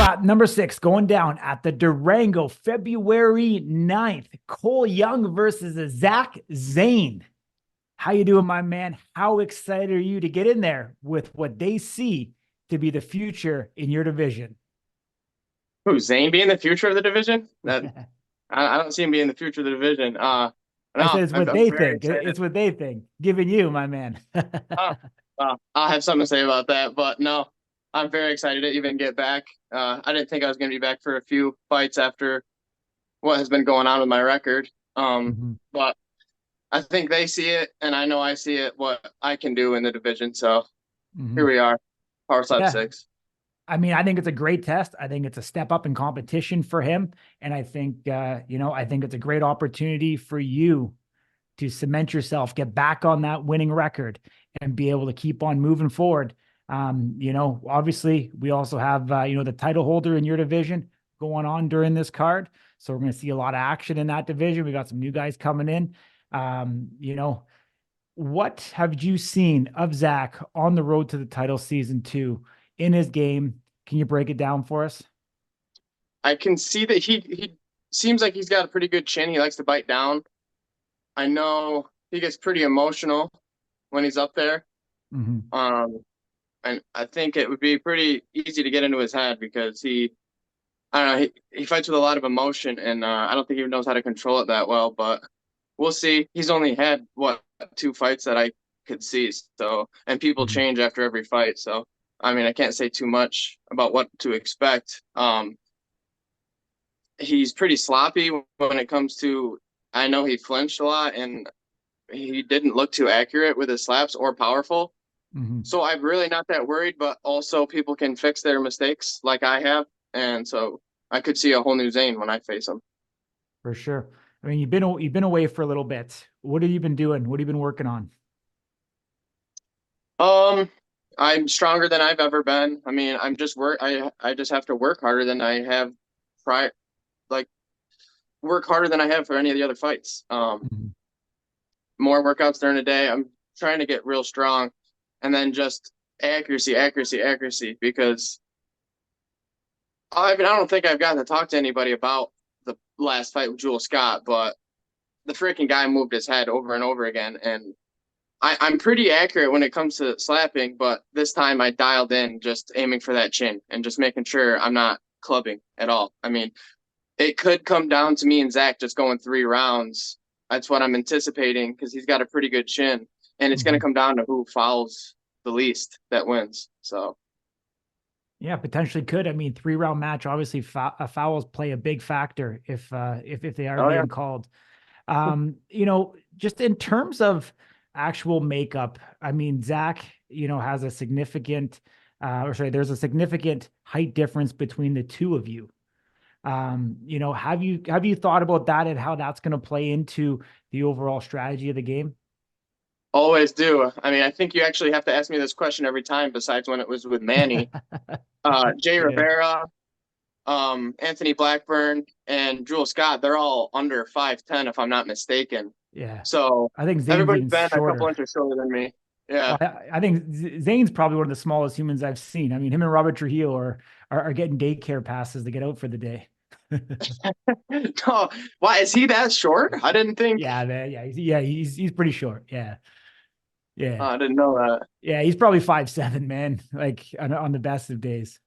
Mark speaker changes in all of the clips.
Speaker 1: Slap number 6 going down at the Durango, February 9th. Cole Young versus Zach Zane. How you doing, my man? How excited are you to get in there with what they see to be the future in your division?
Speaker 2: Who, Zane being the future of the division? That I don't see him being the future of the division.
Speaker 1: I
Speaker 2: No,
Speaker 1: said it's
Speaker 2: I'm,
Speaker 1: what
Speaker 2: I'm
Speaker 1: they
Speaker 2: very
Speaker 1: think.
Speaker 2: excited.
Speaker 1: It's what they think. Giving you, my man.
Speaker 2: I'll have something to say about that, but no, I'm very excited to even get back. I didn't think I was going to be back for a few fights after what has been going on with my record.
Speaker 1: Mhm.
Speaker 2: But I think they see it, and I know I see it, what I can do in the division. So here
Speaker 1: Mhm.
Speaker 2: we are, Power Slap
Speaker 1: Yeah.
Speaker 2: 6.
Speaker 1: I mean, I think it's a great test. I think it's a step up in competition for him. And I think, I think it's a great opportunity for you to cement yourself, get back on that winning record, and be able to keep on moving forward. Obviously, we also have the title holder in your division going on during this card, so we're going to see a lot of action in that division. We got some new guys coming in. What have you seen of Zach on the road to the title season 2 in his game? Can you break it down for us?
Speaker 2: I can see that he seems like he's got a pretty good chin. He likes to bite down. I know he gets pretty emotional when he's up there.
Speaker 1: Mm-hmm.
Speaker 2: Um, and I think it would be pretty easy to get into his head because I don't know, he fights with a lot of emotion, and I don't think he knows how to control it that well. But we'll see. He's only had what, two fights that I could see. So, and people
Speaker 1: Mm-hmm.
Speaker 2: change after every fight. So, I mean, I can't say too much about what to expect. He's pretty sloppy when it comes to. I know he flinched a lot, and he didn't look too accurate with his slaps or powerful.
Speaker 1: Mm-hmm.
Speaker 2: So I'm really not that worried, but also people can fix their mistakes like I have. And so I could see a whole new Zane when I face him.
Speaker 1: For sure. I mean, you've been away for a little bit. What have you been doing? What have you been working on?
Speaker 2: Um, I'm stronger than I've ever been. I mean, I just have to work harder than I have prior, like work harder than I have for any of the other fights.
Speaker 1: Mhm.
Speaker 2: More workouts during the day. I'm trying to get real strong, and then just accuracy, accuracy, accuracy, because I mean, I don't think I've gotten to talk to anybody about the last fight with Jewel Scott, but the freaking guy moved his head over and over again. And I'm pretty accurate when it comes to slapping, but this time I dialed in just aiming for that chin and just making sure I'm not clubbing at all. I mean, it could come down to me and Zach just going 3 rounds. That's what I'm anticipating because he's got a pretty good chin. And it's going to
Speaker 1: Mhm.
Speaker 2: come down to who fouls the least that wins. So,
Speaker 1: Yeah, potentially could. I mean, 3 round match. Obviously, fouls play a big factor if they are
Speaker 2: oh, yeah.
Speaker 1: being called. Just in terms of actual makeup, I mean, Zach, has a significant, or sorry, there's a significant height difference between the two of you. Have you thought about that and how that's going to play into the overall strategy of the game?
Speaker 2: Always do. I mean, I think you actually have to ask me this question every time, besides when it was with Manny. Jay
Speaker 1: Yeah,
Speaker 2: Rivera, Anthony Blackburn, and Jewel Scott, they're all under 5'10", if I'm not mistaken.
Speaker 1: yeah.
Speaker 2: So
Speaker 1: I think Zane's
Speaker 2: everybody's
Speaker 1: even
Speaker 2: been a couple
Speaker 1: shorter.
Speaker 2: inches shorter than me. Yeah.
Speaker 1: Well, I think Zane's probably one of the smallest humans I've seen. I mean, him and Robert Trujillo are getting daycare passes to get out for the day.
Speaker 2: No, why is he that short? I didn't think.
Speaker 1: Yeah, man. Yeah, he's pretty short. Yeah, yeah,
Speaker 2: I didn't know that.
Speaker 1: yeah. He's probably 5'7", man. Like on the best of days.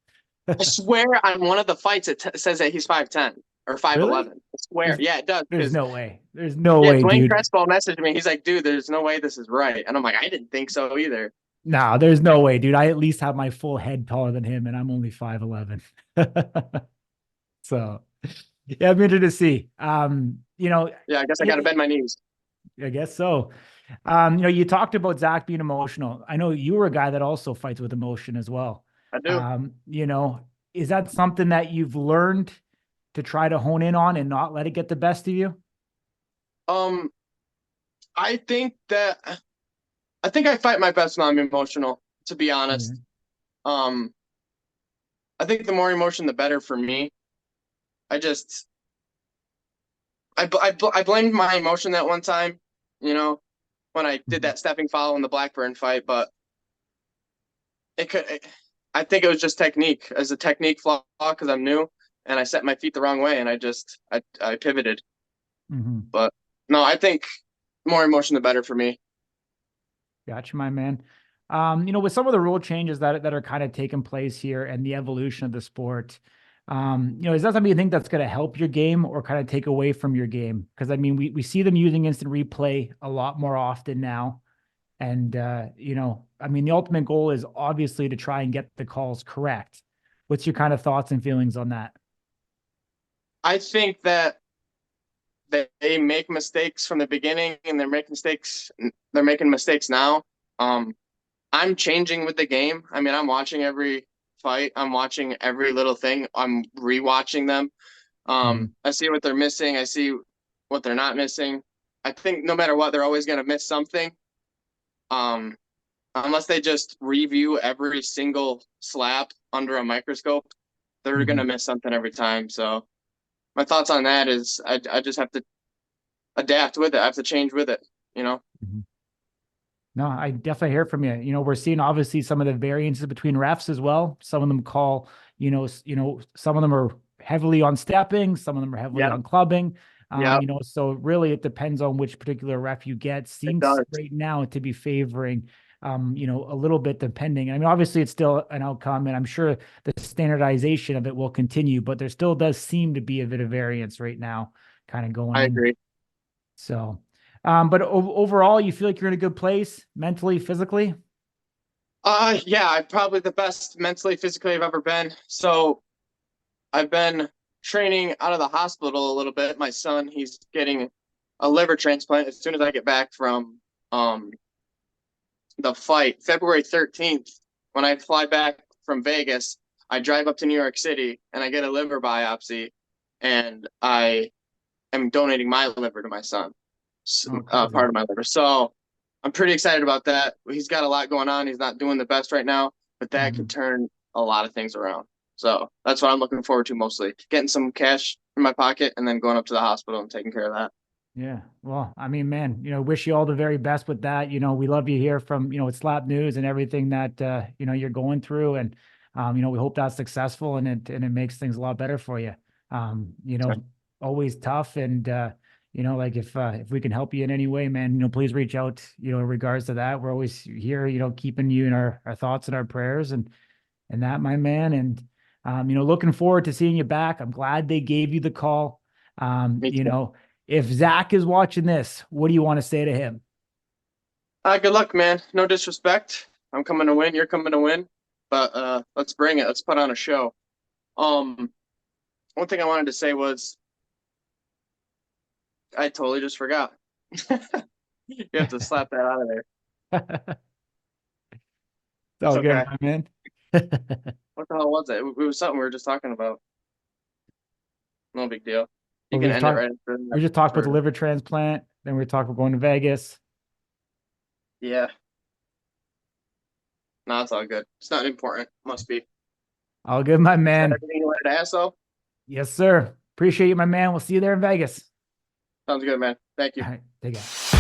Speaker 2: I swear on one of the fights it says that he's 5'10" or
Speaker 1: Really?
Speaker 2: 5'11". I swear.
Speaker 1: There's
Speaker 2: Yeah, it does.
Speaker 1: there's
Speaker 2: Because
Speaker 1: no way. There's no
Speaker 2: yeah,
Speaker 1: way,
Speaker 2: Dwayne
Speaker 1: dude.
Speaker 2: Crespo messaged me. He's like, dude, there's no way this is right. And I'm like, I didn't think so either.
Speaker 1: No, there's no way, dude. I at least have my full head taller than him, and I'm only 5'11". So yeah, I'm interested to see.
Speaker 2: Yeah, I guess I got to
Speaker 1: I
Speaker 2: bend my knees.
Speaker 1: I guess so. You talked about Zach being emotional. I know you were a guy that also fights with emotion as well.
Speaker 2: I do.
Speaker 1: Um, you know, is that something that you've learned to try to hone in on and not let it get the best of you?
Speaker 2: Um, I think that I think I fight my best when I'm emotional, to be
Speaker 1: Yeah.
Speaker 2: honest. Um, I think the more emotion, the better for me. I just I blamed my emotion that one time, you know, when I did
Speaker 1: Mhm.
Speaker 2: that stepping foul in the Blackburn fight, but it could. I think it was just technique as a technique flaw because I'm new and I set my feet the wrong way and I pivoted.
Speaker 1: Mhm.
Speaker 2: But no, I think more emotion the better for me.
Speaker 1: Gotcha, my man. With some of the rule changes that are kind of taking place here and the evolution of the sport, is that something you think that's going to help your game or kind of take away from your game? Because I mean, we see them using instant replay a lot more often now. And I mean, the ultimate goal is obviously to try and get the calls correct. What's your kind of thoughts and feelings on that?
Speaker 2: I think that they make mistakes from the beginning and they're making mistakes now. Um, I'm changing with the game. I mean, I'm watching every fight. I'm watching every little thing. I'm rewatching them.
Speaker 1: Mhm.
Speaker 2: I see what they're missing. I see what they're not missing. I think no matter what, they're always going to miss something. Um, unless they just review every single slap under a microscope, they're going to
Speaker 1: Mhm.
Speaker 2: miss something every time. So my thoughts on that is I just have to adapt with it. I have to change with it, you know?
Speaker 1: Mhm. No, I definitely hear from you. We're seeing obviously some of the variances between refs as well. Some of them call, some of them are heavily on stepping, some of them are heavily
Speaker 2: Yeah.
Speaker 1: on clubbing.
Speaker 2: Yeah,
Speaker 1: So really it depends on which particular ref you get.
Speaker 2: it
Speaker 1: Seems
Speaker 2: does.
Speaker 1: right now to be favoring, a little bit depending. I mean, obviously it's still an outcome, and I'm sure the standardization of it will continue, but there still does seem to be a bit of variance right now, kind of going
Speaker 2: I
Speaker 1: in.
Speaker 2: agree.
Speaker 1: So, but overall, you feel like you're in a good place mentally, physically?
Speaker 2: Yeah, I'm probably the best mentally, physically I've ever been. So I've been training out of the hospital a little bit. My son, he's getting a liver transplant as soon as I get back from um the fight, February 13th. When I fly back from Vegas, I drive up to New York City and I get a liver biopsy, and I am donating my liver to my son,
Speaker 1: Oh, crazy.
Speaker 2: part of my liver. So I'm pretty excited about that. He's got a lot going on. He's not doing the best right now, but that could
Speaker 1: Mhm.
Speaker 2: turn a lot of things around. So that's what I'm looking forward to mostly. Getting some cash in my pocket and then going up to the hospital and taking care of that.
Speaker 1: Yeah. Well, I mean, man, wish you all the very best with that. We love you here from, with Slap News and everything that, you're going through. And, we hope that's successful and it makes things a lot better for you. Um, you
Speaker 2: So,
Speaker 1: know, always tough. And, like if we can help you in any way, man, please reach out, in regards to that. We're always here, keeping you in our thoughts and our prayers and that, my man. And, looking forward to seeing you back. I'm glad they gave you the call. Um,
Speaker 2: me
Speaker 1: you
Speaker 2: too.
Speaker 1: know, if Zach is watching this, what do you want to say to him?
Speaker 2: Good luck, man. No disrespect. I'm coming to win. You're coming to win. But let's bring it. Let's put on a show. Um, one thing I wanted to say was I totally just forgot. You have to slap that out of there.
Speaker 1: It's
Speaker 2: It's
Speaker 1: all good,
Speaker 2: okay.
Speaker 1: my man.
Speaker 2: What the hell was it? It was something we were just talking about. No big deal. You
Speaker 1: Well,
Speaker 2: can end it right after
Speaker 1: we
Speaker 2: that.
Speaker 1: just talked about the
Speaker 2: For
Speaker 1: liver transplant. Then we talked about going to Vegas.
Speaker 2: yeah. No, it's all good. It's not important. Must be. Is
Speaker 1: All good, my
Speaker 2: that
Speaker 1: man.
Speaker 2: everything you wanted to ask, though?
Speaker 1: Yes, sir. Appreciate you, my man. We'll see you there in Vegas.
Speaker 2: Sounds good, man. Thank you.
Speaker 1: All right, take care.